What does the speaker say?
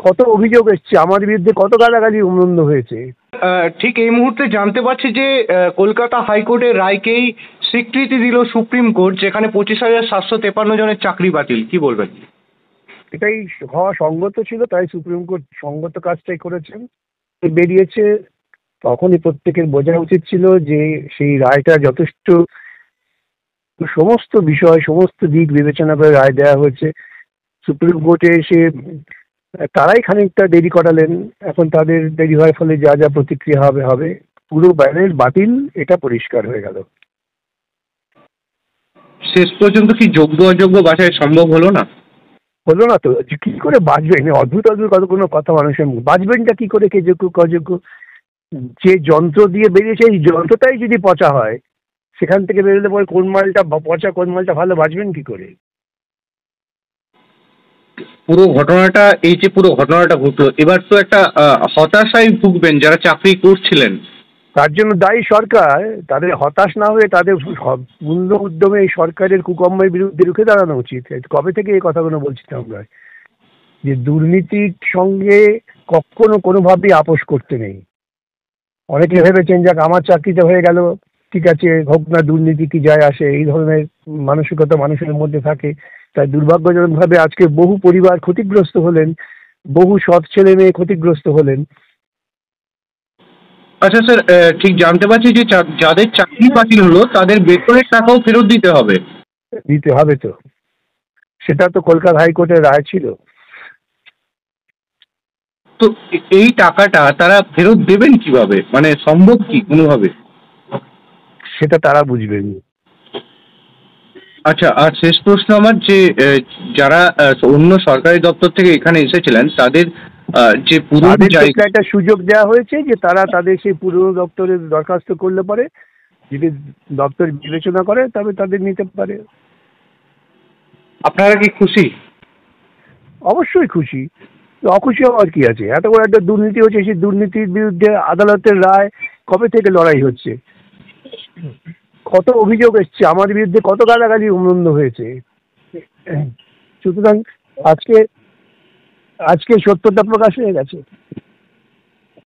কত অভিযোগ এসছে, আমার বিরুদ্ধে কত গালাগালি উন্নন্দ হয়েছে। ঠিক এই মুহূর্তে জানতে পারছি যে কলকাতা হাইকোর্টের রায়কেই স্বীকৃতি দিল সুপ্রিম কোর্ট, যেখানে 25,753 জনের চাকরি বাতিল। কি বলবেন? এটাই হওয়া সঙ্গত ছিল, তাই সুপ্রিম কোর্ট সঙ্গত কাজটাই করেছেন, বেরিয়েছে। তখনই প্রত্যেকের বোঝা উচিত ছিল যে সেই রায়টা যথেষ্ট সমস্ত বিষয় সমস্ত দিক বিবেচনা করে রায় দেওয়া হয়েছে। সুপ্রিম কোর্টে এসে তারাই খানিকটা দেরি করালেন। এখন তাদের দেরি হওয়ার ফলে যা যা প্রতিক্রিয়া হবে হবে, পুরো ব্যালেন্স বাতিল, এটা পরিষ্কার হয়ে গেল। শেষ পর্যন্ত কি যোগ্য অযোগ্য বাছাই সম্ভব হলো না? হলো না তো, কি করে বাঁচবেন? অদ্ভুত অদ্ভুত কতগুলো কথা মানুষের, বাঁচবেনটা কি করে, কে যোগ্য অযোগ্য? যে যন্ত্র দিয়ে বেরিয়েছে এই যন্ত্রটাই যদি পচা হয়, সেখান থেকে বেরোলে পরে কোন মালটা পচা কোন মালটা ভালো, বাঁচবেন কি করে? পুরো ঘটনাটা, এই যে পুরো ঘটনাটা ঘটলো, এবার তো একটা হতাশায় ভুগবেন যারা চাকরি করছিলেন। তার জন্য দায়ী সরকার। তাদের হতাশ না হয়ে তাদের পূর্ণ উদ্যমে এই সরকারের কুকর্মের বিরুদ্ধে রুখে দাঁড়ানো উচিত। কবে থেকে এই কথাগুলো বলছি আমরা, যে দুর্নীতির সঙ্গে কখনো কোনোভাবেই আপোষ করতে নেই। অনেকে ভেবেছেন যাক আমার চাকরিটা হয়ে গেল, ঠিক আছে, হোক না, দুর্নীতি কি যায় আসে, এই ধরনের মানসিকতা মানুষের মধ্যে থাকে। তাই দুর্ভাগ্যজনকভাবে আজকে বহু পরিবার ক্ষতিগ্রস্ত হলেন, বহু সৎ ছেলে মেয়ে ক্ষতিগ্রস্ত হলেন। আচ্ছা স্যার, ঠিক জানতে পারছি যে যাদের চাকরি বাতিল হলো তাদের বেতনের টাকাও ফেরত দিতে হবে। দিতে হবে তো, সেটা তো কলকাতা হাইকোর্টের রায় ছিল। তো এই টাকাটা তারা ফেরত দেবেন কিভাবে, মানে সম্ভব কি কোনোভাবে? সেটা তারা বুঝবেন। আচ্ছা, আর শেষ প্রশ্ন আমার, যে যারা অন্য সরকারি দপ্তর থেকে এখানে এসেছিলেন তাদের যে পুরনো জায়গা, একটা সুযোগ দেওয়া হয়েছে যে তারা তাদের সেই পুরনো দপ্তরে দরখাস্ত করলে পরে যদি দপ্তর বিবেচনা করে তবে তাদের নিতে পারে। আপনারা কি খুশি? অবশ্যই খুশি, অখুশি হওয়ার কি আছে? এত বড় একটা দুর্নীতি হচ্ছে, সেই দুর্নীতির বিরুদ্ধে আদালতের রায় কবে থেকে লড়াই হচ্ছে, কত অভিযোগ এসছে, আমার বিরুদ্ধে কত গালাগালি উন্নন্দ হয়েছে। সুতরাং আজকে সত্যটা প্রকাশ হয়ে গেছে।